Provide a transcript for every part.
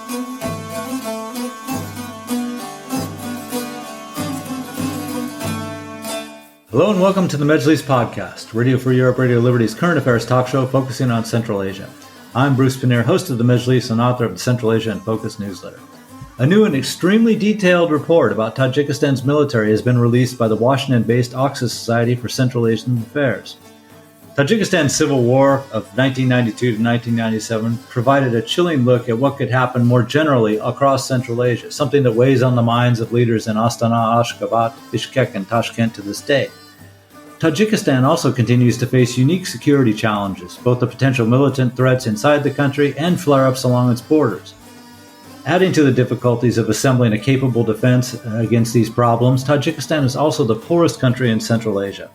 Hello and welcome to the Majlis podcast, Radio Free Europe, Radio Liberty's current affairs talk show focusing on Central Asia. I'm Bruce Pannier, host of the Majlis and author of the Central Asia in Focus newsletter. A new and extremely detailed report about Tajikistan's military has been released by the Washington-based Oxus Society for Central Asian Affairs. Tajikistan's civil war of 1992 to 1997 provided a chilling look at what could happen more generally across Central Asia, something that weighs on the minds of leaders in Astana, Ashgabat, Bishkek, and Tashkent to this day. Tajikistan also continues to face unique security challenges, both the potential militant threats inside the country and flare-ups along its borders. Adding to the difficulties of assembling a capable defense against these problems, Tajikistan is also the poorest country in Central Asia.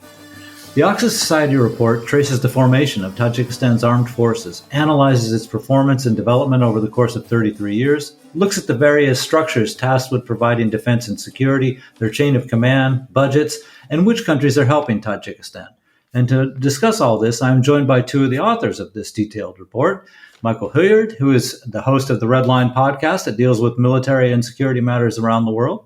The Oxus Society report traces the formation of Tajikistan's armed forces, analyzes its performance and development over the course of 33 years, looks at the various structures tasked with providing defense and security, their chain of command, budgets, and which countries are helping Tajikistan. And to discuss all this, I'm joined by two of the authors of this detailed report, Michael Hilliard, who is the host of the Redline podcast that deals with military and security matters around the world,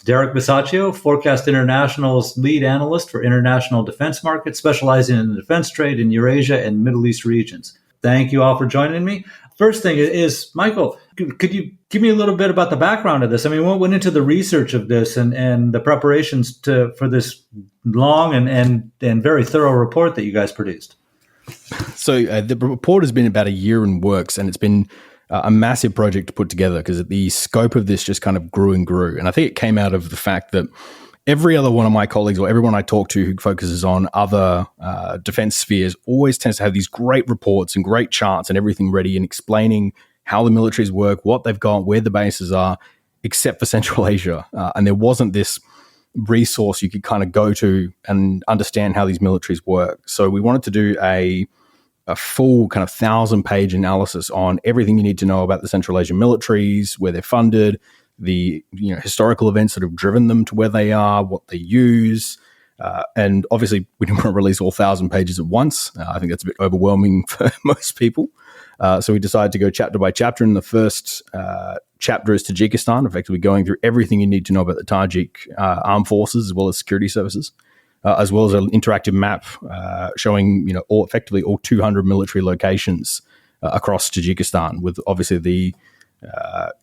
Derek Bisaccio, Forecast International's lead analyst for international defense markets, specializing in the defense trade in Eurasia and Middle East regions. Thank you all for joining me. First thing is, Michael, could you give me a little bit about the background of this? I mean, what went into the research of this and the preparations for this long and very thorough report that you guys produced? So the report has been about a year in works, and it's been a massive project to put together because the scope of this just kind of grew and grew. And I think it came out of the fact that every other one of my colleagues or everyone I talk to who focuses on other defense spheres always tends to have these great reports and great charts and everything ready and explaining how the militaries work, what they've got, where the bases are, except for Central Asia. And there wasn't this resource you could kind of go to and understand how these militaries work. So we wanted to do a full kind of 1,000-page analysis on everything you need to know about the Central Asian militaries, where they're funded, the historical events that have driven them to where they are, what they use. And obviously, we didn't want to release all 1,000 pages at once. I think that's a bit overwhelming for most people. So we decided to go chapter by chapter. And the first chapter is Tajikistan, effectively going through everything you need to know about the Tajik armed forces as well as security services. As well as an interactive map showing, all 200 military locations across Tajikistan, with obviously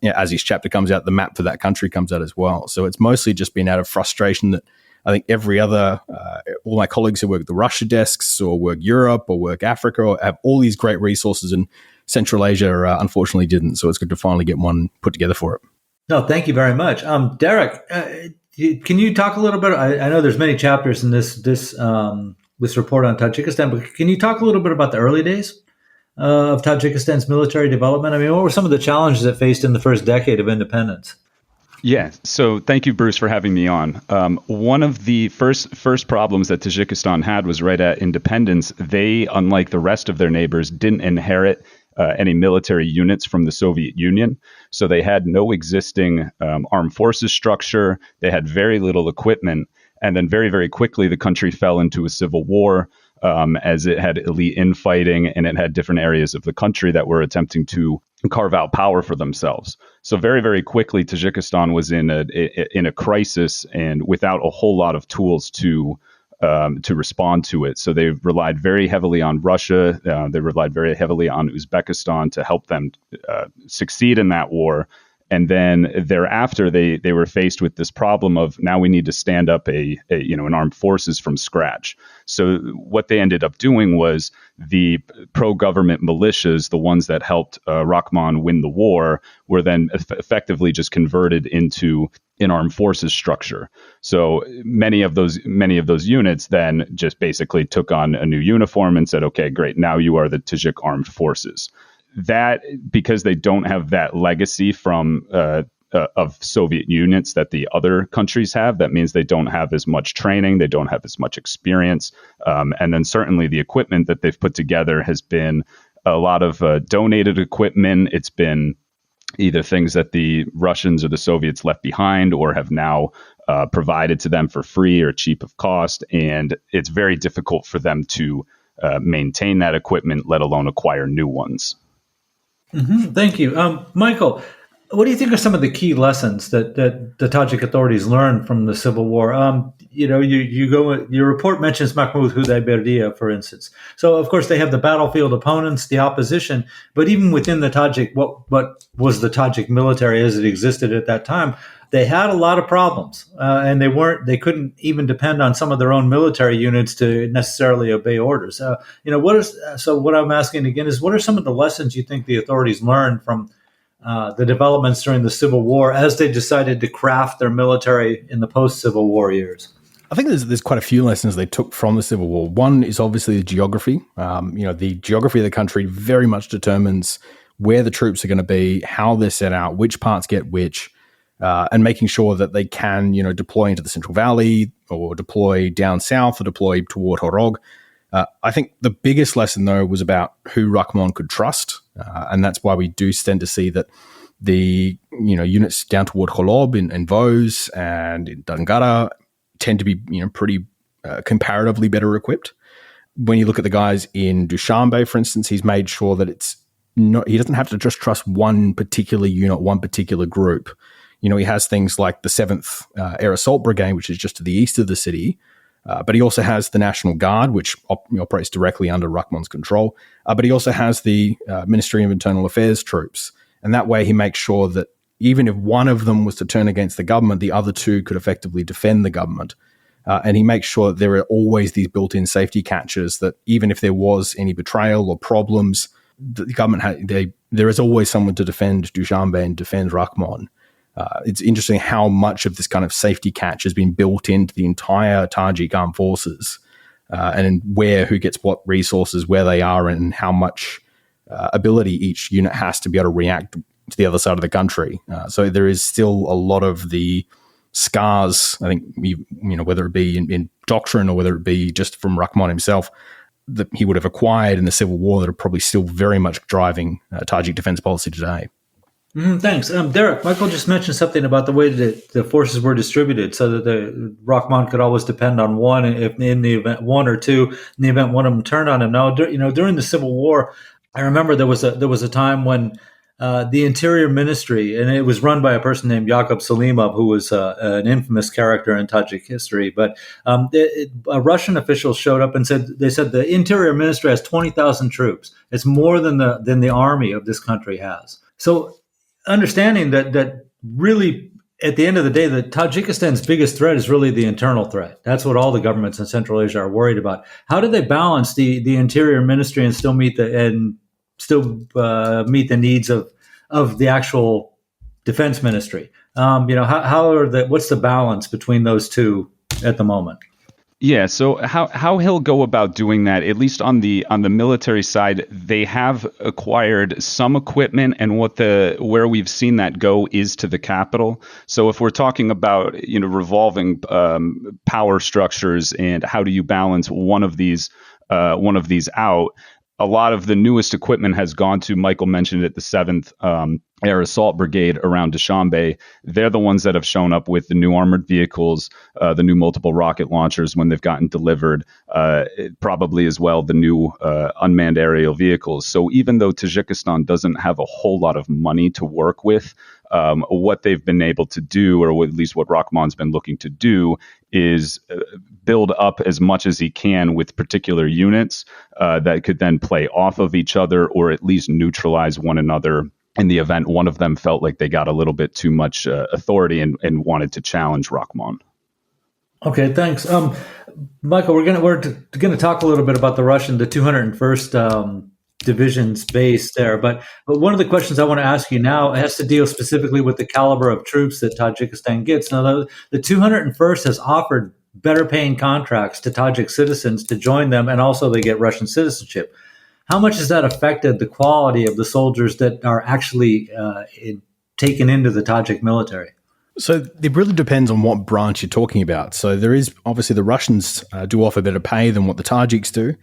as each chapter comes out, the map for that country comes out as well. So it's mostly just been out of frustration that I think all my colleagues who work the Russia desks or work Europe or work Africa or have all these great resources, and Central Asia unfortunately didn't. So it's good to finally get one put together for it. No, thank you very much. Derek, can you talk a little bit? I know there's many chapters in this report on Tajikistan, but can you talk a little bit about the early days of Tajikistan's military development? I mean, what were some of the challenges it faced in the first decade of independence? Yeah, so thank you, Bruce, for having me on. One of the first problems that Tajikistan had was right at independence. They, unlike the rest of their neighbors, didn't inherit any military units from the Soviet Union. So they had no existing armed forces structure. They had very little equipment. And then very, very quickly, the country fell into a civil war as it had elite infighting, and it had different areas of the country that were attempting to carve out power for themselves. So very, very quickly, Tajikistan was in a crisis and without a whole lot of tools to respond to it. So they relied very heavily on Russia. They relied very heavily on Uzbekistan to help them succeed in that war. And then thereafter, they were faced with this problem of now we need to stand up an armed forces from scratch. So what they ended up doing was the pro-government militias, the ones that helped Rahman win the war, were then effectively just converted into an armed forces structure. So many of those units then just basically took on a new uniform and said, okay, great, now you are the Tajik armed forces. That, because they don't have that legacy from of Soviet units that the other countries have, that means they don't have as much training, they don't have as much experience, and then certainly the equipment that they've put together has been a lot of donated equipment. It's been either things that the Russians or the Soviets left behind or have now provided to them for free or cheap of cost, and it's very difficult for them to maintain that equipment, let alone acquire new ones. Mm-hmm. Thank you. Michael, What do you think are some of the key lessons that the Tajik authorities learned from the civil war? Your report mentions Mahmoud Hudayberdiya, for instance. So, of course, they have the battlefield opponents, the opposition, but even within the Tajik, what was the Tajik military as it existed at that time? They had a lot of problems, and they couldn't even depend on some of their own military units to necessarily obey orders. So what I'm asking again is, what are some of the lessons you think the authorities learned from the developments during the Civil War as they decided to craft their military in the post-Civil War years? I think there's quite a few lessons they took from the Civil War. One is obviously the geography. The geography of the country very much determines where the troops are going to be, how they're set out, which parts get which, and making sure that they can, deploy into the Central Valley or deploy down south or deploy toward Horog. I think the biggest lesson, though, was about who Rahman could trust. And that's why we do tend to see that the units down toward Kholob in Vos and in Dangara tend to be pretty comparatively better equipped. When you look at the guys in Dushanbe, for instance, he's made sure that he doesn't have to just trust one particular unit, one particular group. He has things like the 7th Air Assault Brigade, which is just to the east of the city. But he also has the National Guard, which operates directly under Rahman's control. But he also has the Ministry of Internal Affairs troops. And that way he makes sure that even if one of them was to turn against the government, the other two could effectively defend the government. And he makes sure that there are always these built-in safety catches that even if there was any betrayal or problems, the government there is always someone to defend Dushanbe and defend Rahman. It's interesting how much of this kind of safety catch has been built into the entire Tajik armed forces, and who gets what resources, where they are, and how much ability each unit has to be able to react to the other side of the country. So there is still a lot of the scars, I think, whether it be in doctrine or whether it be just from Rahman himself, that he would have acquired in the Civil War that are probably still very much driving Tajik defense policy today. Thanks. Derek, Michael just mentioned something about the way that the forces were distributed so that the Rahman could always depend on one if in the event one or two, in the event one of them turned on him. Now, during the Civil War, I remember there was a time when the Interior Ministry, and it was run by a person named Yaqub Salimov, who was an infamous character in Tajik history. But a Russian official showed up and said the Interior Ministry has 20,000 troops. It's more than the army of this country has. So, understanding that really, at the end of the day, that Tajikistan's biggest threat is really the internal threat. That's what all the governments in Central Asia are worried about. How do they balance the Interior Ministry and still meet the needs of the actual defense ministry? What's the balance between those two at the moment? Yeah, so how he'll go about doing that, at least on the military side, they have acquired some equipment, and where we've seen that go is to the capital. So if we're talking about revolving power structures and how do you balance one of these out, a lot of the newest equipment has gone to, Michael mentioned it, the 7th Air Assault Brigade around Dushanbe. They're the ones that have shown up with the new armored vehicles, the new multiple rocket launchers when they've gotten delivered, probably as well the new unmanned aerial vehicles. So even though Tajikistan doesn't have a whole lot of money to work with, what they've been able to do, or at least what Rahman's been looking to do, is build up as much as he can with particular units that could then play off of each other or at least neutralize one another in the event one of them felt like they got a little bit too much authority and wanted to challenge Rahman. Okay, thanks. Michael, we're gonna talk a little bit about the 201st Division's base there, but one of the questions I want to ask you now has to deal specifically with the caliber of troops that Tajikistan gets. Now, the 201st has offered better paying contracts to Tajik citizens to join them, and also they get Russian citizenship. How much has that affected the quality of the soldiers that are actually taken into the Tajik military? So it really depends on what branch you're talking about. So there is obviously the Russians do offer better pay than what the Tajiks do.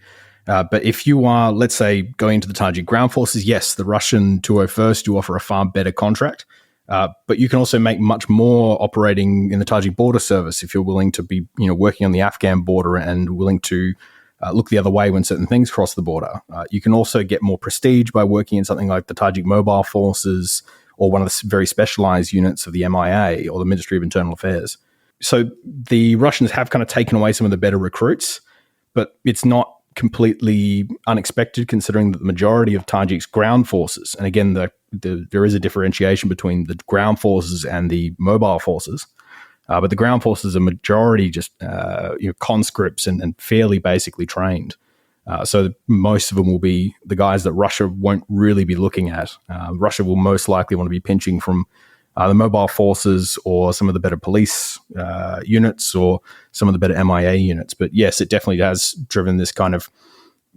But if you are, let's say, going into the Tajik ground forces, yes, the Russian 201st do offer a far better contract. But you can also make much more operating in the Tajik border service if you're willing to be, working on the Afghan border and willing to look the other way when certain things cross the border. You can also get more prestige by working in something like the Tajik mobile forces or one of the very specialized units of the MIA or the Ministry of Internal Affairs. So the Russians have kind of taken away some of the better recruits, but it's not completely unexpected considering that the majority of Tajik's ground forces, and again, there is a differentiation between the ground forces and the mobile forces, but the ground forces are majority just conscripts and fairly basically trained. So most of them will be the guys that Russia won't really be looking at. Russia will most likely want to be pinching from the mobile forces or some of the better police units or some of the better MIA units. But yes, it definitely has driven this kind of,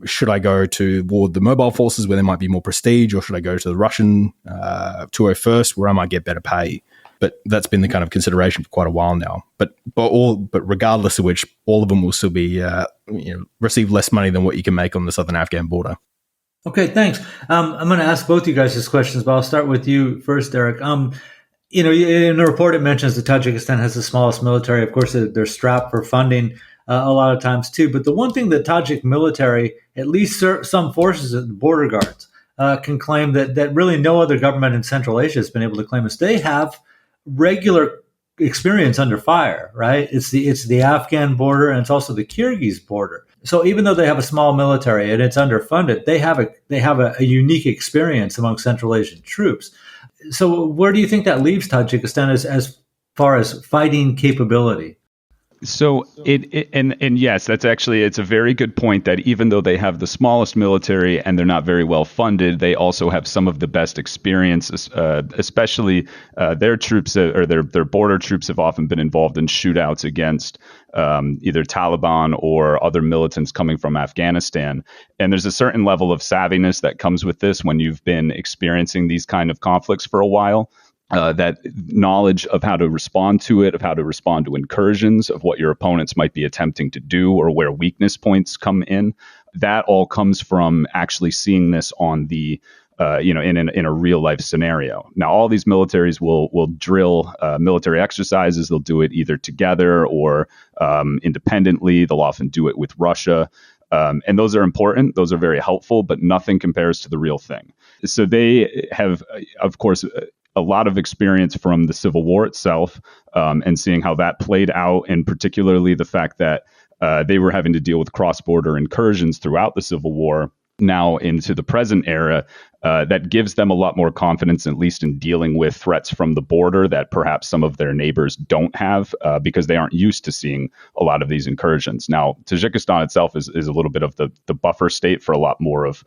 should I go toward the mobile forces where there might be more prestige, or should I go to the Russian 201st where I might get better pay? But that's been the kind of consideration for quite a while now. But regardless of which, all of them will still be receive less money than what you can make on the southern Afghan border. Okay, thanks. I'm going to ask both you guys these questions, but I'll start with you first, Derek. In the report, it mentions that Tajikistan has the smallest military. Of course, they're strapped for funding a lot of times too. But the one thing that Tajik military, at least some forces at the border guards, can claim that really no other government in Central Asia has been able to claim is they have regular experience under fire, right? It's the Afghan border and it's also the Kyrgyz border. So even though they have a small military and it's underfunded, they have a unique experience among Central Asian troops. So where do you think that leaves Tajikistan as far as fighting capability? So and yes, that's actually, it's a very good point that even though they have the smallest military and they're not very well funded, they also have some of the best experience, especially their troops or their border troops have often been involved in shootouts against either Taliban or other militants coming from Afghanistan. And there's a certain level of savviness that comes with this when you've been experiencing these kind of conflicts for a while. That knowledge of how to respond to it, of how to respond to incursions, of what your opponents might be attempting to do or where weakness points come in, that all comes from actually seeing this on the, in a real life scenario. Now, all these militaries will drill military exercises. They'll do it either together or independently. They'll often do it with Russia. And those are important. Those are very helpful, but nothing compares to the real thing. So they have, of course, a lot of experience from the Civil War itself and seeing how that played out, and particularly the fact that they were having to deal with cross-border incursions throughout the Civil War. Now into the present era, that gives them a lot more confidence, at least in dealing with threats from the border that perhaps some of their neighbors don't have because they aren't used to seeing a lot of these incursions. Now, Tajikistan itself is a little bit of the buffer state for a lot more of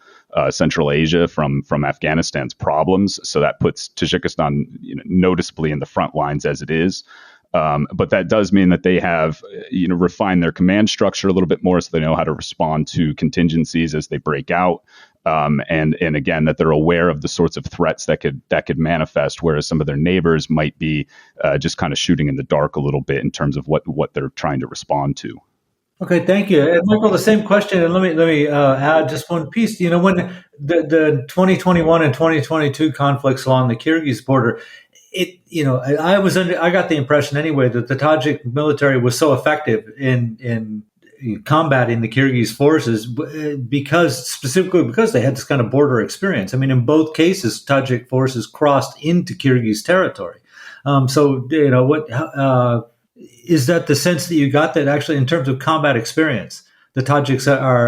Central Asia from Afghanistan's problems. So that puts Tajikistan noticeably in the front lines as it is. But that does mean that they have, refined their command structure a little bit more, so they know how to respond to contingencies as they break out. And again, that they're aware of the sorts of threats that could manifest, whereas some of their neighbors might be just kind of shooting in the dark a little bit in terms of what they're trying to respond to. Okay, thank you. And Michael, the same question, and let me add just one piece. When the 2021 and 2022 conflicts along the Kyrgyz border, I got the impression anyway that the Tajik military was so effective in combating the Kyrgyz forces specifically because they had this kind of border experience. I mean, in both cases, Tajik forces crossed into Kyrgyz territory. Is that the sense that you got, that actually in terms of combat experience, the Tajiks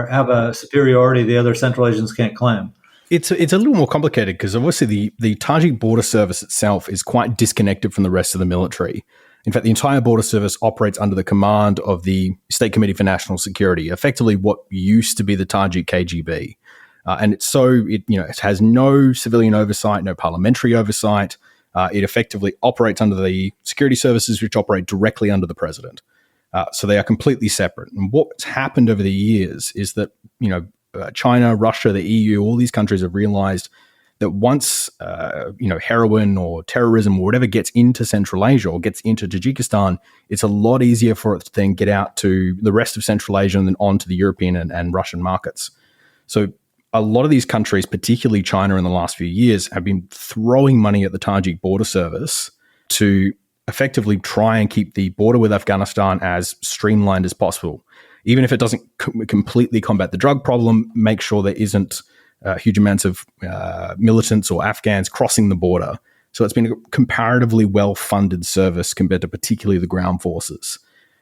have a superiority the other Central Asians can't claim? It's a little more complicated because obviously the Tajik border service itself is quite disconnected from the rest of the military. In fact, the entire border service operates under the command of the State Committee for National Security, effectively what used to be the Tajik KGB. And it has no civilian oversight, no parliamentary oversight. It effectively operates under the security services, which operate directly under the president. So they are completely separate. And what's happened over the years is that, China, Russia, the EU, all these countries have realized that once, heroin or terrorism or whatever gets into Central Asia or gets into Tajikistan, it's a lot easier for it to then get out to the rest of Central Asia and then on to the European and Russian markets. So a lot of these countries, particularly China in the last few years, have been throwing money at the Tajik border service to effectively try and keep the border with Afghanistan as streamlined as possible. Even if it doesn't completely combat the drug problem, make sure there isn't huge amounts of militants or Afghans crossing the border So it's been a comparatively well-funded service compared to particularly the ground forces.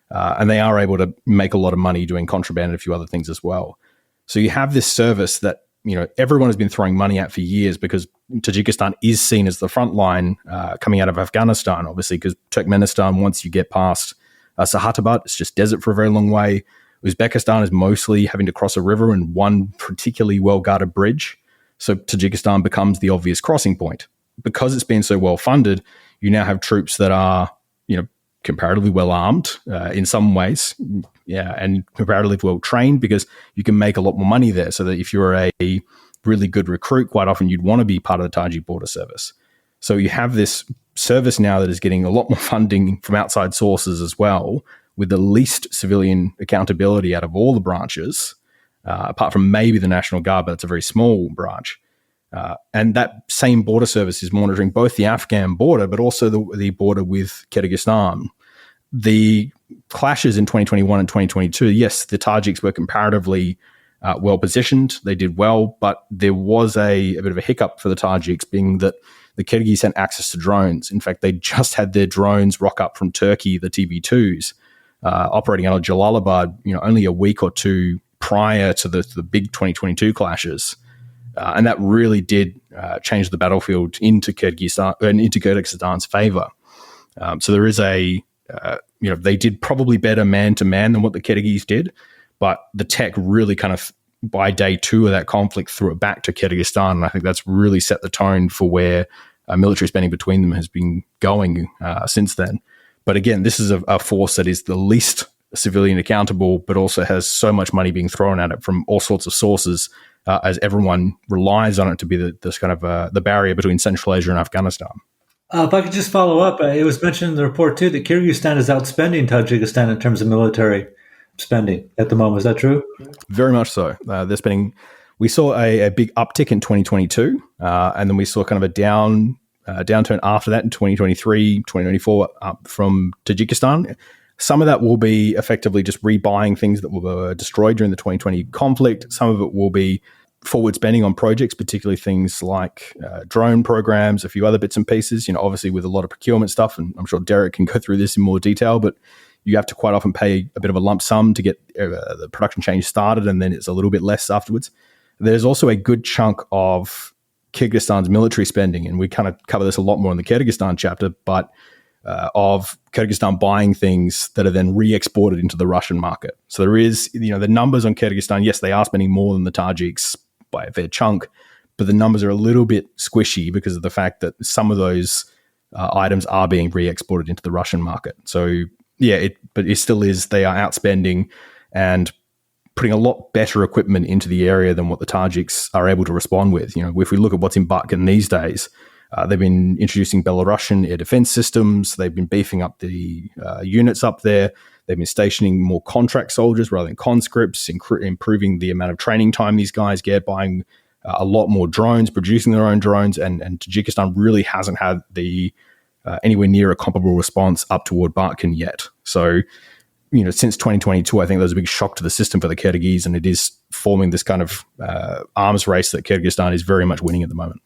And they are able to make a lot of money doing contraband and a few other things as well. So you have this service that, everyone has been throwing money at for years because Tajikistan is seen as the front line coming out of Afghanistan, obviously, because Turkmenistan, once you get past Sahatabad, it's just desert for a very long way. Uzbekistan is mostly having to cross a river and one particularly well-guarded bridge. So Tajikistan becomes the obvious crossing point. Because it's been so well funded, you now have troops that are, comparatively well armed in some ways, and comparatively well trained because you can make a lot more money there. So that if you're a really good recruit, quite often you'd want to be part of the Tajik border service. So you have this service now that is getting a lot more funding from outside sources as well, with the least civilian accountability out of all the branches, apart from maybe the National Guard, but it's a very small branch. And that same border service is monitoring both the Afghan border, but also the border with Kyrgyzstan. The clashes in 2021 and 2022, yes, the Tajiks were comparatively well positioned. They did well, but there was a bit of a hiccup for the Tajiks, being that the Kyrgyz had access to drones. In fact, they just had their drones rock up from Turkey, the TB2s, operating out of Jalalabad, only a week or two prior to the big 2022 clashes. And that really did change the battlefield into Kyrgyzstan's favor. So there is they did probably better man to man than what the Kyrgyz did, but the tech really kind of, by day 2 of that conflict, threw it back to Kyrgyzstan. And I think that's really set the tone for where military spending between them has been going since then. But again, this is a force that is the least civilian accountable, but also has so much money being thrown at it from all sorts of sources, as everyone relies on it to be this kind of the barrier between Central Asia and Afghanistan. If I could just follow up, it was mentioned in the report too that Kyrgyzstan is outspending Tajikistan in terms of military spending at the moment. Is that true? Very much so. They're spending. We saw a big uptick in 2022, and then we saw kind of a downturn after that in 2023, 2024 up from Tajikistan. Some of that will be effectively just rebuying things that were destroyed during the 2020 conflict. Some of it will be forward spending on projects, particularly things like drone programs, a few other bits and pieces, obviously with a lot of procurement stuff. And I'm sure Derek can go through this in more detail, but you have to quite often pay a bit of a lump sum to get the production change started, and then it's a little bit less afterwards. There's also a good chunk of Kyrgyzstan's military spending, and we kind of cover this a lot more in the Kyrgyzstan chapter, but of Kyrgyzstan buying things that are then re-exported into the Russian market. So there is, the numbers on Kyrgyzstan, yes, they are spending more than the Tajiks by a fair chunk, but the numbers are a little bit squishy because of the fact that some of those items are being re-exported into the Russian market. So yeah, but it still is, they are outspending and putting a lot better equipment into the area than what the Tajiks are able to respond with. If we look at what's in Bakhmut these days, they've been introducing Belarusian air defense systems. They've been beefing up the units up there. They've been stationing more contract soldiers rather than conscripts, improving the amount of training time these guys get, buying a lot more drones, producing their own drones. And Tajikistan really hasn't had the anywhere near a comparable response up toward Bakhmut yet. So, since 2022, I think there was a big shock to the system for the Kyrgyz, and it is forming this kind of arms race that Kyrgyzstan is very much winning at the moment.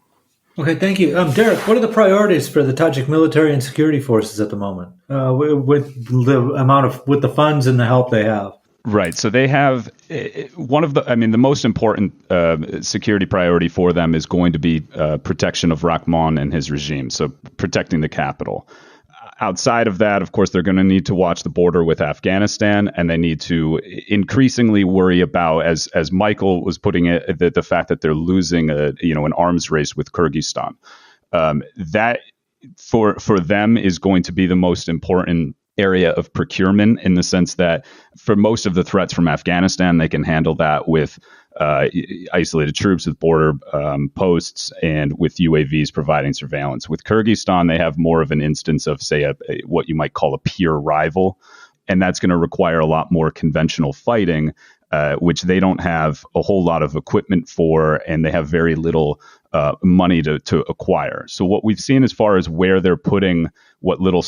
Okay, thank you. Derek, what are the priorities for the Tajik military and security forces at the moment with the funds and the help they have? Right. So they have the most important security priority for them is going to be protection of Rahman and his regime. So protecting the capital. Outside of that, of course, they're going to need to watch the border with Afghanistan, and they need to increasingly worry about, as Michael was putting it, the fact that they're losing an arms race with Kyrgyzstan. That for them is going to be the most important area of procurement, in the sense that for most of the threats from Afghanistan, they can handle that with isolated troops, with border posts, and with UAVs providing surveillance. With Kyrgyzstan, they have more of an instance of, say, what you might call a peer rival, and that's going to require a lot more conventional fighting, which they don't have a whole lot of equipment for, and they have very little money to acquire. So what we've seen as far as where they're putting what little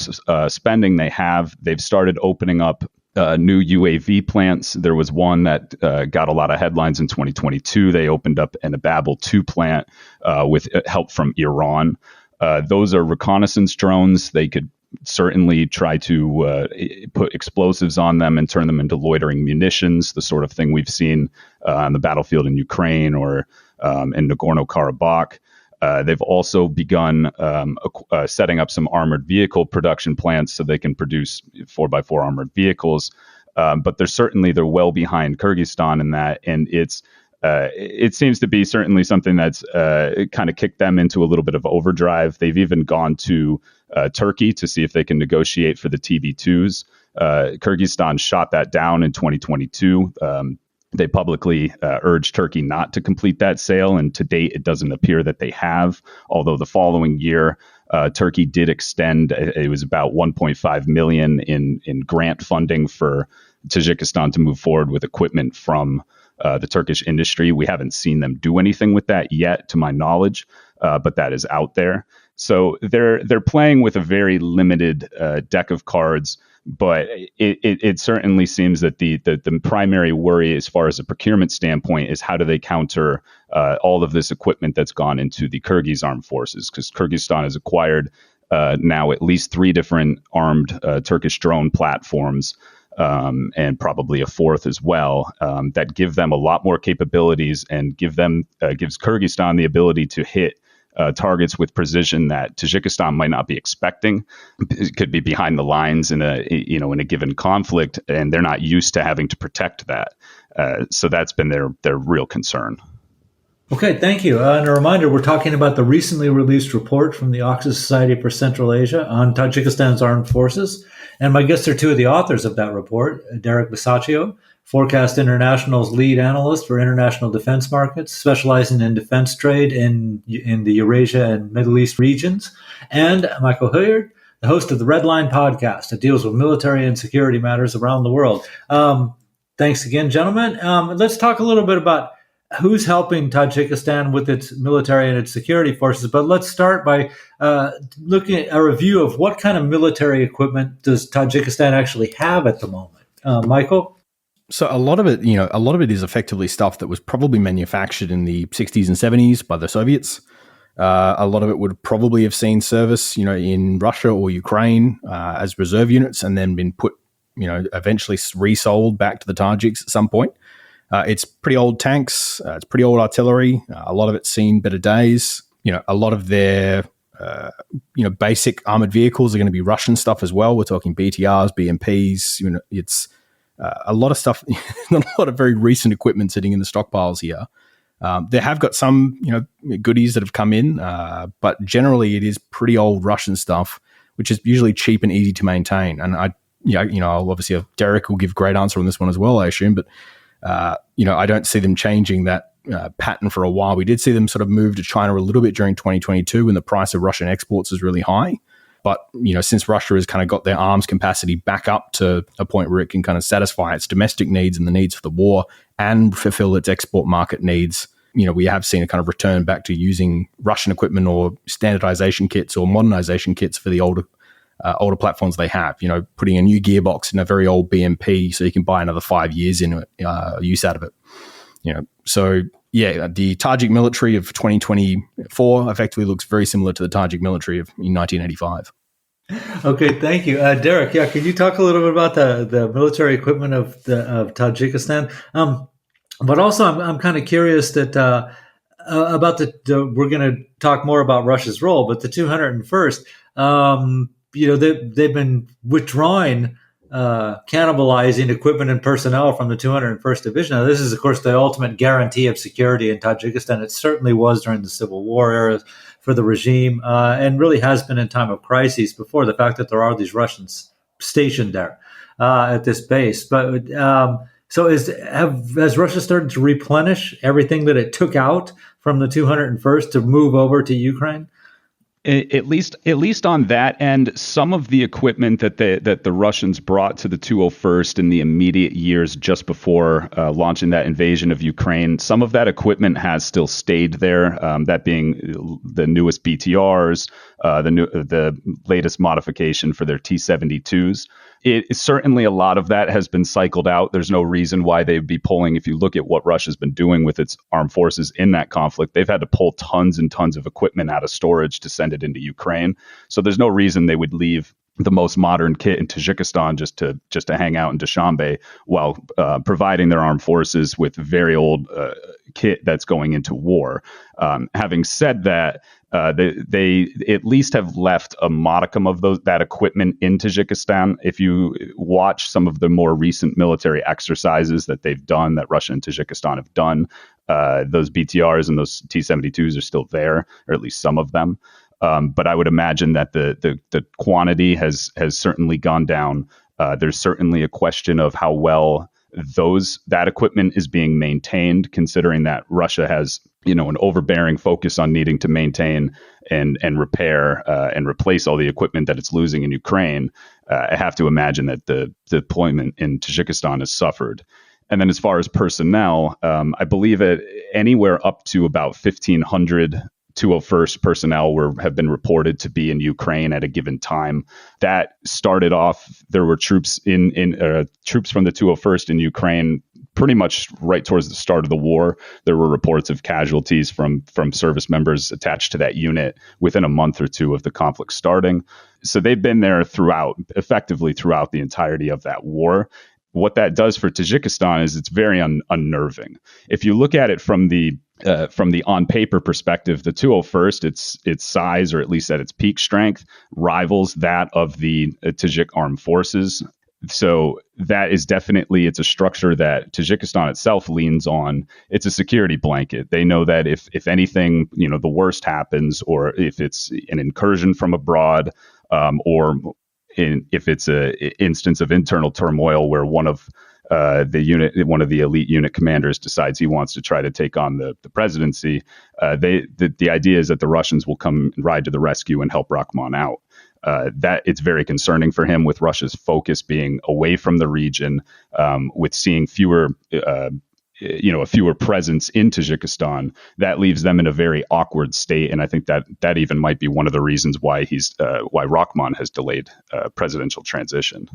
spending they have, they've started opening up new UAV plants. There was one that got a lot of headlines in 2022. They opened up an Babel 2 plant with help from Iran. Those are reconnaissance drones. They could certainly try to put explosives on them and turn them into loitering munitions, the sort of thing we've seen on the battlefield in Ukraine or in Nagorno-Karabakh. They've also begun setting up some armored vehicle production plants so they can produce 4x4 armored vehicles. But they're well behind Kyrgyzstan in that, and it seems to be certainly something that's kind of kicked them into a little bit of overdrive. They've even gone to Turkey to see if they can negotiate for the TB2s. Kyrgyzstan shot that down in 2022. They publicly urged Turkey not to complete that sale, and to date, it doesn't appear that they have. Although the following year, Turkey did extend. It was about 1.5 million in grant funding for Tajikistan to move forward with equipment from the Turkish industry. We haven't seen them do anything with that yet, to my knowledge, but that is out there. So they're playing with a very limited deck of cards. But it certainly seems that the primary worry, as far as a procurement standpoint, is how do they counter all of this equipment that's gone into the Kyrgyz armed forces? Because Kyrgyzstan has acquired now at least 3 different armed Turkish drone platforms, and probably a 4th as well, that give them a lot more capabilities and gives Kyrgyzstan the ability to hit targets with precision that Tajikistan might not be expecting. It could be behind the lines in a given conflict, and they're not used to having to protect that. So that's been their real concern. Okay, thank you. And a reminder, we're talking about the recently released report from the Oxus Society for Central Asia on Tajikistan's armed forces. And my guests are 2 of the authors of that report, Derek Bisaccio, Forecast International's lead analyst for international defense markets, specializing in defense trade in the Eurasia and Middle East regions, and Michael Hilliard, the host of the Redline podcast that deals with military and security matters around the world. Thanks again, gentlemen. Let's talk a little bit about who's helping Tajikistan with its military and its security forces. But let's start by looking at a review of what kind of military equipment does Tajikistan actually have at the moment. Michael? So a lot of it is effectively stuff that was probably manufactured in the 60s and 70s by the Soviets. A lot of it would probably have seen service, in Russia or Ukraine as reserve units, and then been put, eventually resold back to the Tajiks at some point. It's pretty old tanks. It's pretty old artillery. A lot of it's seen better days. A lot of their basic armored vehicles are going to be Russian stuff as well. We're talking BTRs, BMPs. It's a lot of stuff, not a lot of very recent equipment sitting in the stockpiles here. They have got some, goodies that have come in, but generally it is pretty old Russian stuff, which is usually cheap and easy to maintain. And I'll obviously Derek will give a great answer on this one as well, I assume, but I don't see them changing that pattern for a while. We did see them sort of move to China a little bit during 2022 when the price of Russian exports is really high. But, since Russia has kind of got their arms capacity back up to a point where it can kind of satisfy its domestic needs and the needs for the war and fulfill its export market needs, we have seen a kind of return back to using Russian equipment or standardization kits or modernization kits for the older platforms they have, putting a new gearbox in a very old BMP so you can buy another 5 years in use out of it. So yeah, the Tajik military of 2024 effectively looks very similar to the Tajik military of 1985. Okay, thank you, Derek. Yeah, could you talk a little bit about the military equipment of Tajikistan? But also, I'm kind of curious that about we're going to talk more about Russia's role, but the 201st, they've been withdrawing. Cannibalizing equipment and personnel from the 201st Division. Now, this is, of course, the ultimate guarantee of security in Tajikistan. It certainly was during the Civil War era for the regime, and really has been in time of crises before. The fact that there are these Russians stationed there at this base, but so has Russia started to replenish everything that it took out from the 201st to move over to Ukraine? At least on that end, some of the equipment that the Russians brought to the 201st in the immediate years just before launching that invasion of Ukraine, some of that equipment has still stayed there. That being the newest BTRs, the latest modification for their T-72s. Certainly a lot of that has been cycled out. There's no reason why they'd be pulling. If you look at what Russia's been doing with its armed forces in that conflict, they've had to pull tons and tons of equipment out of storage to send it deployment into Ukraine. So there's no reason they would leave the most modern kit in Tajikistan just to hang out in Dushanbe while providing their armed forces with very old kit that's going into war. Having said that, they at least have left a modicum of that equipment in Tajikistan. If you watch some of the more recent military exercises that they've done, that Russia and Tajikistan have done, those BTRs and those T-72s are still there, or at least some of them. But I would imagine that the quantity has certainly gone down. There's certainly a question of how well that equipment is being maintained, considering that Russia has an overbearing focus on needing to maintain and repair and replace all the equipment that it's losing in Ukraine. I have to imagine that the deployment in Tajikistan has suffered. And then as far as personnel, I believe anywhere up to about 1,500 201st personnel have been reported to be in Ukraine at a given time. That started off, there were troops troops from the 201st in Ukraine pretty much right towards the start of the war. There were reports of casualties from service members attached to that unit within a month or two of the conflict starting. So they've been there effectively throughout the entirety of that war. What that does for Tajikistan is it's very unnerving. If you look at it from the on paper perspective, the 201st, its size, or at least at its peak strength, rivals that of the Tajik armed forces. So that is definitely, it's a structure that Tajikistan itself leans on. It's a security blanket. They know that if anything, the worst happens, or if it's an incursion from abroad, if it's an instance of internal turmoil where one of the elite unit commanders decides he wants to try to take on the presidency, the idea is that the Russians will come and ride to the rescue and help Rahman out. That it's very concerning for him, with Russia's focus being away from the region, with seeing a fewer presence in Tajikistan. That leaves them in a very awkward state, and I think that even might be one of the reasons why Rahman has delayed presidential transition.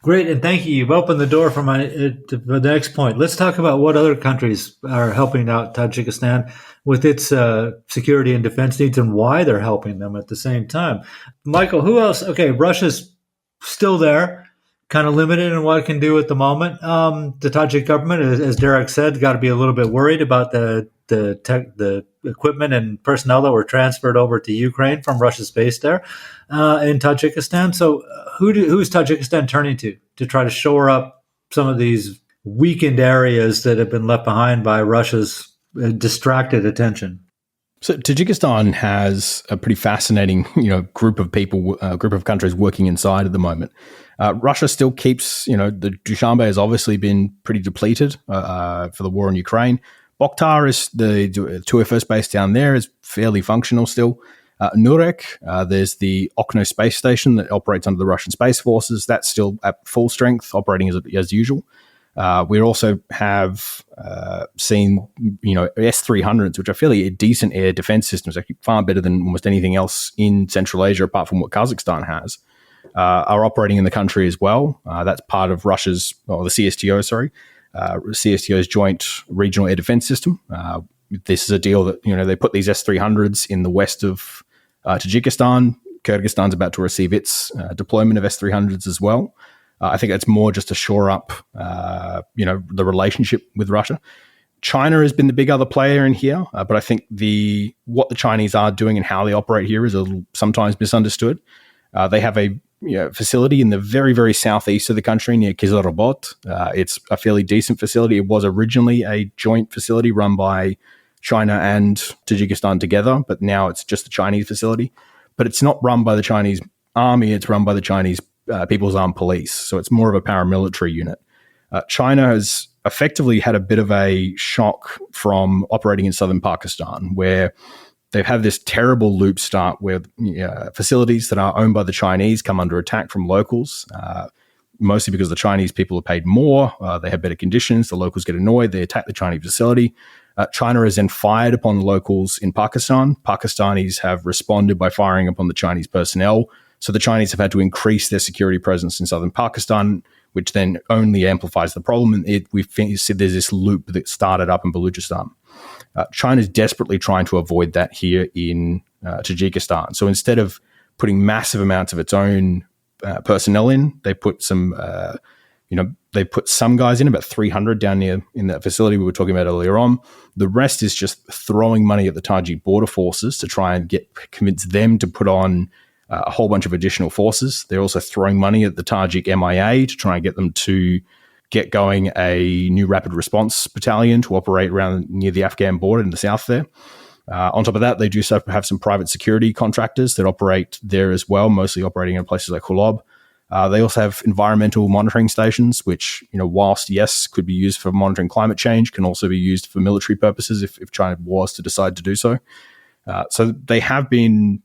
Great, and thank you. You've opened the door for the next point. Let's talk about what other countries are helping out Tajikistan with its security and defense needs, and why they're helping them at the same time. Michael, who else? Okay, Russia's still there, kind of limited in what it can do at the moment. The Tajik government, as Derek said, got to be a little bit worried about the equipment and personnel that were transferred over to Ukraine from Russia's base there in Tajikistan. So who's Tajikistan turning to try to shore up some of these weakened areas that have been left behind by Russia's distracted attention? So Tajikistan has a pretty fascinating, group of people, group of countries working inside at the moment. Russia still keeps, the Dushanbe has obviously been pretty depleted for the war in Ukraine. Bokhtar is the 201st base down there, is fairly functional still. Nurek, there's the Okno space station that operates under the Russian Space Forces. That's still at full strength, operating as usual. We also have seen, S-300s, which are fairly decent air defense systems, actually far better than almost anything else in Central Asia, apart from what Kazakhstan has, are operating in the country as well. That's part of the CSTO's joint regional air defense system. This is a deal that, they put these S-300s in the west of Tajikistan. Kyrgyzstan's about to receive its deployment of S-300s as well. I think it's more just to shore up, the relationship with Russia. China has been the big other player in here, but I think what the Chinese are doing and how they operate here is sometimes misunderstood. They have a facility in the very, very southeast of the country near Kizilobod. It's a fairly decent facility. It was originally a joint facility run by China and Tajikistan together, but now it's just a Chinese facility. But it's not run by the Chinese army. It's run by the Chinese People's Armed Police. So it's more of a paramilitary unit. China has effectively had a bit of a shock from operating in southern Pakistan, where they've had this terrible loop start where facilities that are owned by the Chinese come under attack from locals, mostly because the Chinese people are paid more, they have better conditions, the locals get annoyed, they attack the Chinese facility. China has then fired upon the locals in Pakistan. Pakistanis have responded by firing upon the Chinese personnel. So the Chinese have had to increase their security presence in southern Pakistan, which then only amplifies the problem. And we've said there's this loop that started up in Baluchistan. China's desperately trying to avoid that here in Tajikistan. So instead of putting massive amounts of its own personnel in, they put some guys in, about 300 down near in that facility we were talking about earlier on. The rest is just throwing money at the Tajik border forces to try and convince them to put on a whole bunch of additional forces. They're also throwing money at the Tajik MIA to try and get them to get going a new rapid response battalion to operate around near the Afghan border in the south there. On top of that, they do have some private security contractors that operate there as well, mostly operating in places like Hilliard. They also have environmental monitoring stations, which, whilst, yes, could be used for monitoring climate change, can also be used for military purposes if China was to decide to do so. So they have been,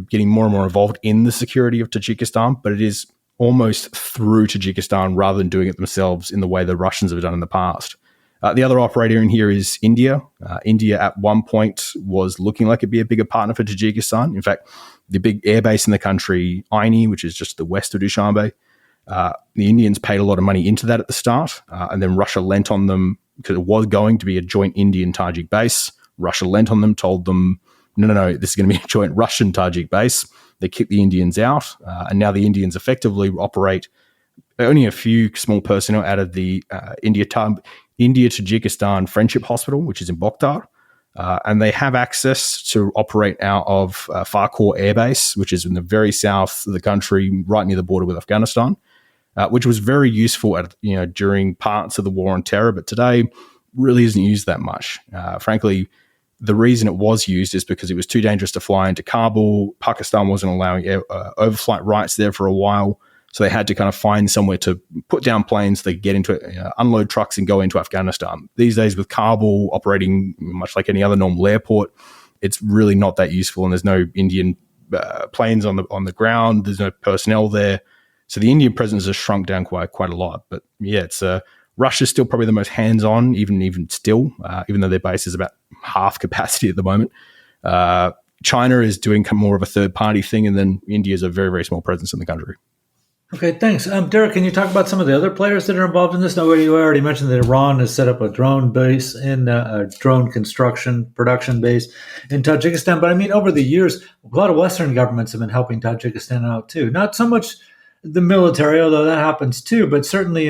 getting more and more involved in the security of Tajikistan, but it is almost through Tajikistan rather than doing it themselves in the way the Russians have done in the past. The other operator in here is India. India at one point was looking like it'd be a bigger partner for Tajikistan. In fact, the big airbase in the country, Aini, which is just the west of Dushanbe, the Indians paid a lot of money into that at the start, and then Russia lent on them because it was going to be a joint Indian-Tajik base. Russia lent on them, told them, no, this is going to be a joint Russian-Tajik base. They kicked the Indians out, and now the Indians effectively operate only a few small personnel out of the India-Tajikistan Friendship Hospital, which is in Bokhtar. And they have access to operate out of Farkhor Air Base, which is in the very south of the country, right near the border with Afghanistan, which was very useful during parts of the war on terror, but today really isn't used that much. Frankly, the reason it was used is because it was too dangerous to fly into Kabul. Pakistan wasn't allowing overflight rights there for a while, so they had to kind of find somewhere to put down planes. They get into it, unload trucks and go into Afghanistan. These days with Kabul operating much like any other normal airport, it's really not that useful, and there's no Indian planes on the ground. There's no personnel there. So the Indian presence has shrunk down quite a lot. But yeah, it's Russia's still probably the most hands-on, even still, even though their base is about half capacity at the moment. China is doing more of a third-party thing, and then India is a very, very small presence in the country. Okay, thanks. Derek, can you talk about some of the other players that are involved in this? Now, you already mentioned that Iran has set up a drone base in a drone production base in Tajikistan. But I mean, over the years, a lot of Western governments have been helping Tajikistan out too. Not so much the military, although that happens too, but certainly,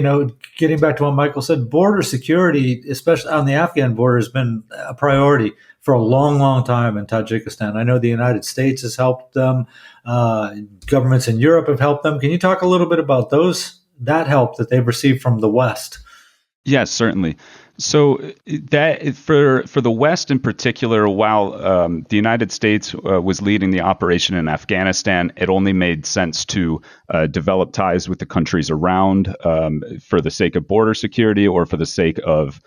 getting back to what Michael said, border security, especially on the Afghan border, has been a priority for a long, long time in Tajikistan. I know the United States has helped them. Governments in Europe have helped them. Can you talk a little bit about that help that they've received from the West? Yes, certainly. So that for the West in particular, while the United States was leading the operation in Afghanistan, it only made sense to develop ties with the countries around for the sake of border security or for the sake of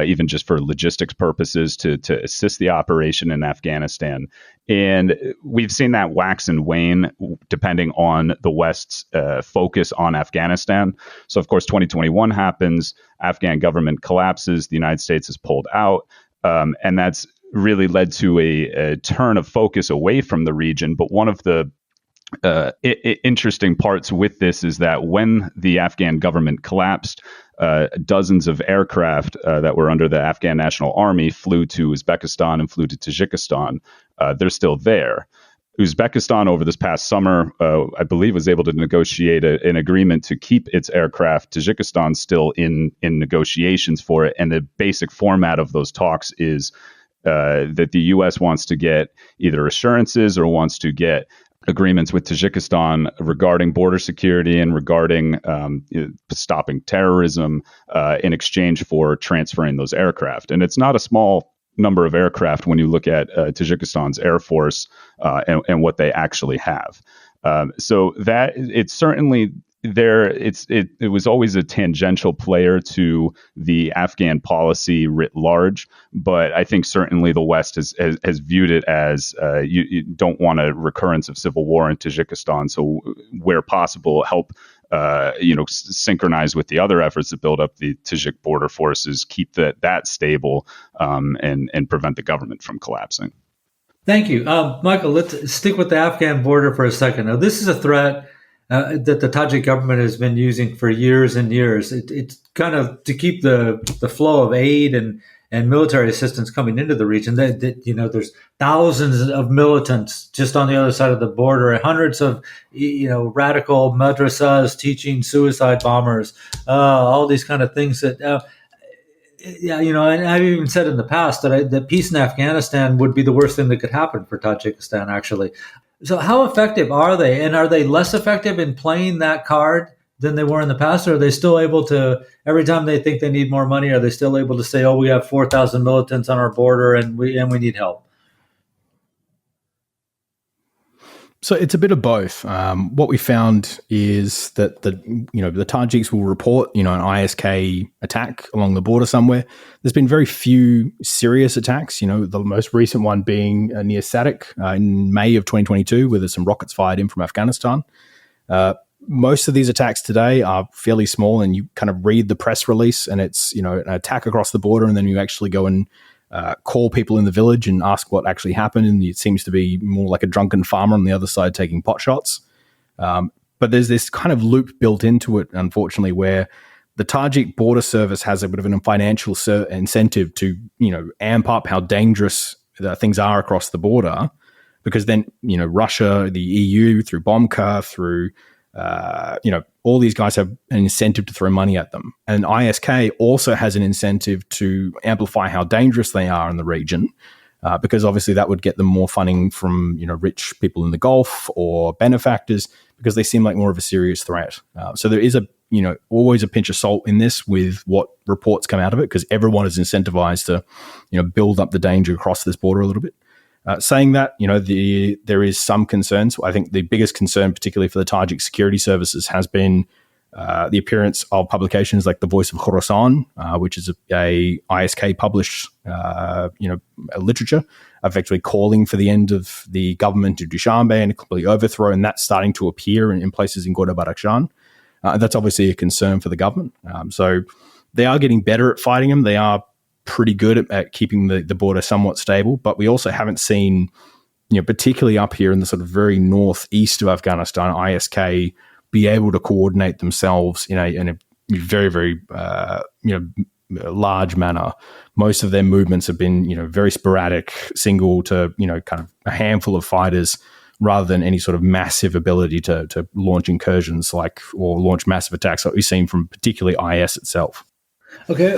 even just for logistics purposes to assist the operation in Afghanistan. And we've seen that wax and wane depending on the West's focus on Afghanistan. So, of course, 2021 happens, Afghan government collapses, the United States is pulled out, and that's really led to a turn of focus away from the region. But one of the interesting parts with this is that when the Afghan government collapsed, dozens of aircraft that were under the Afghan National Army flew to Uzbekistan and flew to Tajikistan. They're still there. Uzbekistan over this past summer, I believe, was able to negotiate an agreement to keep its aircraft. Tajikistan still in negotiations for it. And the basic format of those talks is that the U.S. wants to get either assurances or wants to get agreements with Tajikistan regarding border security and regarding stopping terrorism in exchange for transferring those aircraft. And it's not a small number of aircraft when you look at Tajikistan's Air Force and what they actually have. So that it's certainly there. It was always a tangential player to the Afghan policy writ large, but I think certainly the West has viewed it as you don't want a recurrence of civil war in Tajikistan. So where possible, help synchronize with the other efforts to build up the Tajik border forces, keep that stable, and prevent the government from collapsing. Thank you. Michael, let's stick with the Afghan border for a second. Now, this is a threat that the Tajik government has been using for years and years. It's kind of to keep the flow of aid and and military assistance coming into the region. There's thousands of militants just on the other side of the border, hundreds of radical madrasas teaching suicide bombers, all these kind of things that. And I've even said in the past that peace in Afghanistan would be the worst thing that could happen for Tajikistan, actually. So how effective are they? And are they less effective in playing that card than they were in the past? Or are they still able to, every time they think they need more money, are they still able to say, oh, we have 4,000 militants on our border and we need help? So it's a bit of both. What we found is that the Tajiks will report, an ISK attack along the border somewhere. There's been very few serious attacks. The most recent one being near Sadik in May of 2022, where there's some rockets fired in from Afghanistan. Most of these attacks today are fairly small, and you kind of read the press release, and it's an attack across the border, and then you actually go and call people in the village and ask what actually happened, and it seems to be more like a drunken farmer on the other side taking pot shots. But there's this kind of loop built into it, unfortunately, where the Tajik border service has a bit of a financial incentive to, amp up how dangerous things are across the border, because then, Russia, the EU, through Bomka, through all these guys have an incentive to throw money at them. And ISK also has an incentive to amplify how dangerous they are in the region, because obviously that would get them more funding from, rich people in the Gulf or benefactors, because they seem like more of a serious threat. So there is always a pinch of salt in this with what reports come out of it, because everyone is incentivized to, build up the danger across this border a little bit. Saying that, there is some concerns. I think the biggest concern, particularly for the Tajik security services, has been the appearance of publications like the Voice of Khorasan, which is a ISK published, literature, effectively calling for the end of the government of Dushanbe and a complete overthrow, and that's starting to appear in places in Gorda-Badakhshan. That's obviously a concern for the government. So they are getting better at fighting them. They are pretty good at keeping the border somewhat stable, but we also haven't seen, particularly up here in the sort of very northeast of Afghanistan, ISK be able to coordinate themselves in a very, very, large manner. Most of their movements have been, very sporadic, single to, kind of a handful of fighters, rather than any sort of massive ability to launch incursions or launch massive attacks like we've seen from particularly IS itself. Okay,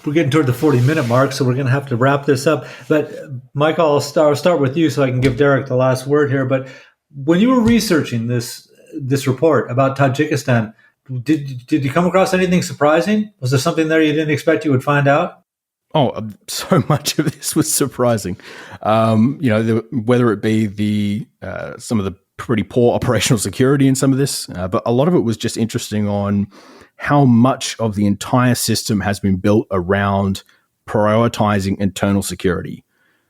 we're getting toward the 40-minute mark, so we're going to have to wrap this up. But Michael, I'll start with you so I can give Derek the last word here. But when you were researching this report about Tajikistan, did you come across anything surprising? Was there something there you didn't expect you would find out? Oh, so much of this was surprising. Whether it be some of the pretty poor operational security in some of this, but a lot of it was just interesting on how much of the entire system has been built around prioritizing internal security.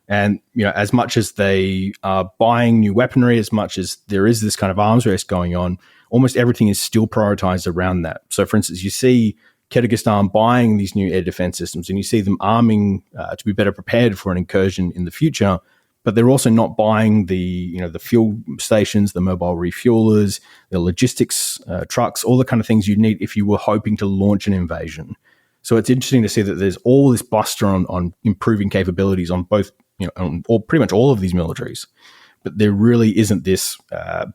And, as much as they are buying new weaponry, as much as there is this kind of arms race going on, almost everything is still prioritized around that. So, for instance, you see Kyrgyzstan buying these new air defense systems, and you see them arming to be better prepared for an incursion in the future. But they're also not buying the fuel stations, the mobile refuelers, the logistics trucks, all the kind of things you'd need if you were hoping to launch an invasion. So it's interesting to see that there's all this buster on improving capabilities on both, on pretty much all of these militaries. But there really isn't this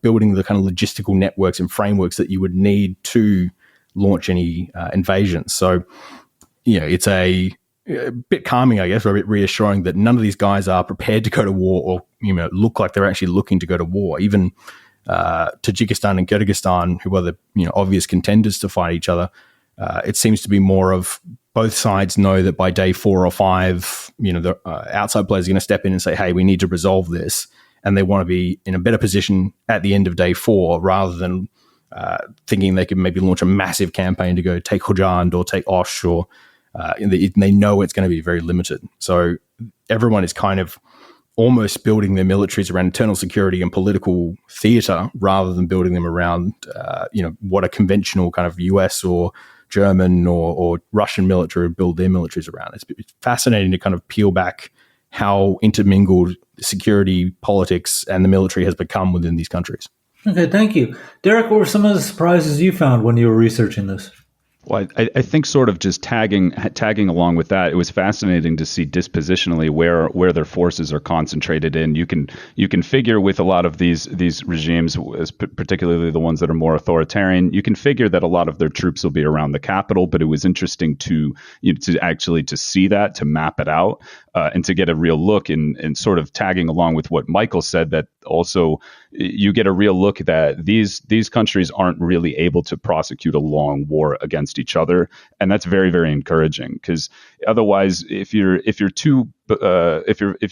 building the kind of logistical networks and frameworks that you would need to launch any invasions. So, it's a bit calming, I guess, or a bit reassuring that none of these guys are prepared to go to war or, look like they're actually looking to go to war. Even Tajikistan and Kyrgyzstan, who are the, obvious contenders to fight each other, it seems to be more of both sides know that by day 4 or 5, the outside players are going to step in and say, hey, we need to resolve this. And they want to be in a better position at the end of day 4 rather than thinking they could maybe launch a massive campaign to go take Khujand or take Osh, or they know it's going to be very limited. So everyone is kind of almost building their militaries around internal security and political theater rather than building them around, what a conventional kind of US or German or Russian military build their militaries around. It's fascinating to kind of peel back how intermingled security, politics, and the military has become within these countries. Okay, thank you. Derek, what were some of the surprises you found when you were researching this? Well, I think sort of just tagging along with that, it was fascinating to see dispositionally where their forces are concentrated in. You can figure with a lot of these regimes, particularly the ones that are more authoritarian, you can figure that a lot of their troops will be around the capital. But it was interesting to actually see that, to map it out, and to get a real look and sort of tagging along with what Michael said, that also you get a real look that these countries aren't really able to prosecute a long war against each other, and that's very, very encouraging, because otherwise, if you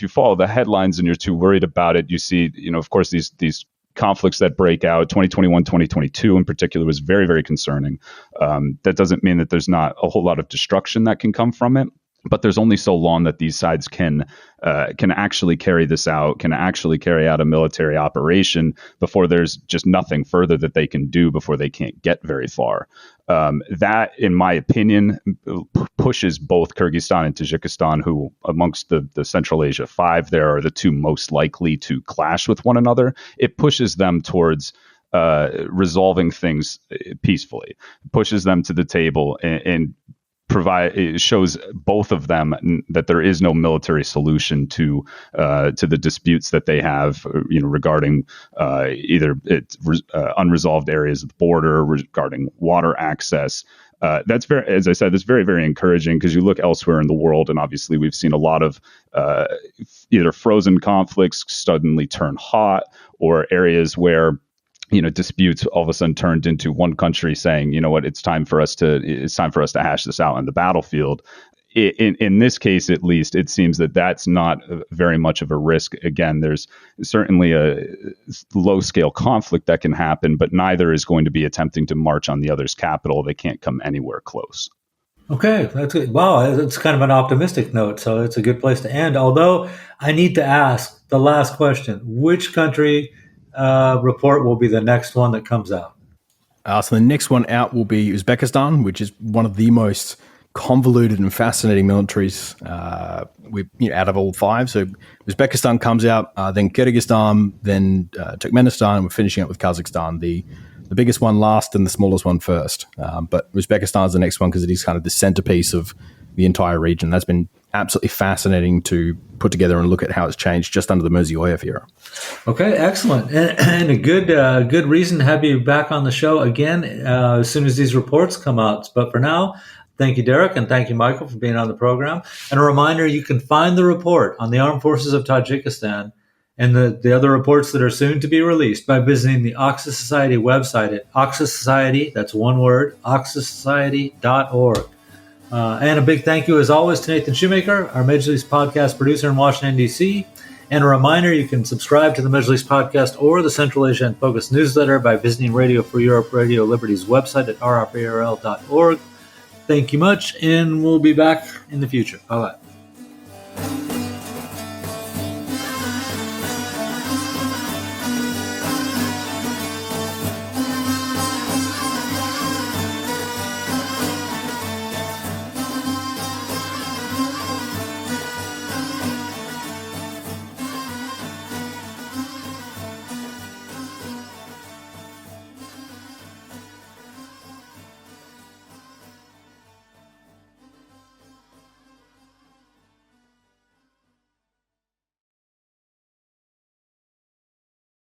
follow the headlines and you're too worried about it, you see, of course, these conflicts that break out. 2021, 2022 in particular was very, very concerning. That doesn't mean that there's not a whole lot of destruction that can come from it, but there's only so long that these sides can actually carry this out, can actually carry out a military operation before there's just nothing further that they can do, before they can't get very far. That, in my opinion, pushes both Kyrgyzstan and Tajikistan, who amongst the Central Asia Five, there are the two most likely to clash with one another. It pushes them towards resolving things peacefully, pushes them to the table, and it shows both of them that there is no military solution to the disputes that they have, regarding either unresolved areas of the border, regarding water access. That's very, as I said, that's very, very encouraging, because you look elsewhere in the world, and obviously we've seen a lot of either frozen conflicts suddenly turn hot, or areas where disputes all of a sudden turned into one country saying, what, it's time for us to hash this out on the battlefield. In this case, at least, it seems that that's not very much of a risk. Again, there's certainly a low-scale conflict that can happen, but neither is going to be attempting to march on the other's capital. They can't come anywhere close. Okay, that's good. Wow, that's kind of an optimistic note, so it's a good place to end. Although I need to ask the last question: which country report will be the next one that comes out? So the next one out will be Uzbekistan, which is one of the most convoluted and fascinating militaries out of all five. So Uzbekistan comes out, then Kyrgyzstan, then Turkmenistan, and we're finishing up with Kazakhstan, the biggest one last and the smallest one first. But Uzbekistan is the next one because it is kind of the centerpiece of the entire region. That's been absolutely fascinating to put together and look at how it's changed just under the Mirziyoyev era. Okay, excellent, and a good reason to have you back on the show again as soon as these reports come out. But for now, thank you, Derek, and thank you, Michael, for being on the program. And a reminder, you can find the report on the Armed Forces of Tajikistan and the other reports that are soon to be released by visiting the Oxus Society website at Oxus Society, that's one word, oxussociety.org. And a big thank you, as always, to Nathan Shoemaker, our Majlis podcast producer in Washington, D.C. And a reminder, you can subscribe to the Majlis podcast or the Central Asia and Focus newsletter by visiting Radio for Europe, Radio Liberty's website at rrprl.org. Thank you much, and we'll be back in the future. Bye-bye.